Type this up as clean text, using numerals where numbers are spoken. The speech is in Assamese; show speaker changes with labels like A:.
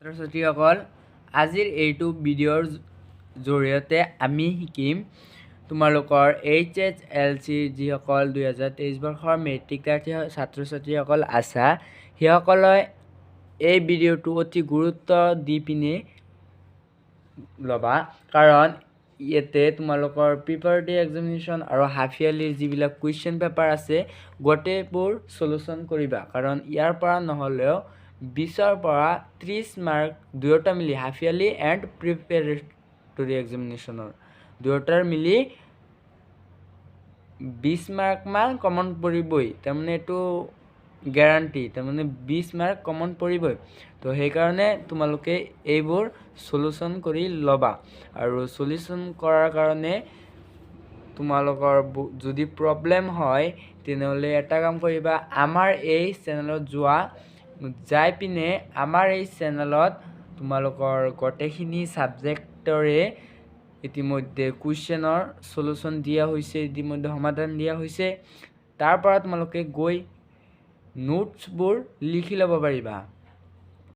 A: ছাত্ৰ-ছাত্ৰীসকল আজিৰ এইটো ভিডিঅ'ৰ জৰিয়তে আমি শিকিম তোমালোকৰ HSLC যিসকল 2023 বৰ্ষৰ মেট্ৰিক ছাত্ৰ-ছাত্ৰীসকল আছা সেইসকলে এই ভিডিঅ'টো অতি গুৰুত্ব দি পিনে ল'বা কাৰণ ইয়াতে তোমালোকৰ প্ৰিপাৰেটৰি এক্সামিনেশ্যন আৰু হাফ ইয়াৰলিৰ যিবিলাক কুৱেশ্যন পেপাৰ আছে গোটেইবোৰ সলিউশন কৰিবা কাৰণ ইয়াৰ পৰা নহ'লেও 20ৰ পৰা 30 মাৰ্ক দুয়োটা মিলি হাফ ইয়াৰলি এণ্ড প্ৰিপাৰেটৰি এক্সামিনেশ্যনৰ দুয়োটাৰ মিলি 20 মাৰ্ক মান কমন পৰিবই তাৰমানে এইটো গ্যাৰান্টি তাৰমানে 20 মাৰ্ক কমন পৰিবই তো সেইকাৰণে তোমালোকে এইবোৰ সলিউশন কৰি ল'বা আৰু সলিউশন কৰাৰ কাৰণে তোমালোকৰ যদি প্ৰবলেম হয় তেনেহ'লে এটা কাম কৰিবা আমাৰ এই চেনেলত যাই পিনে আমাৰ এই চেনেলত তোমালোকৰ গোটেইখিনি সাবজেক্টৰে ইতিমধ্যে কুৱেশ্যনৰ সলিউশন দিয়া হৈছে ইতিমধ্যে সমাধান দিয়া হৈছে তাৰ পৰা তোমালোকে গৈ নোটছবোৰ লিখি ল'ব পাৰিবা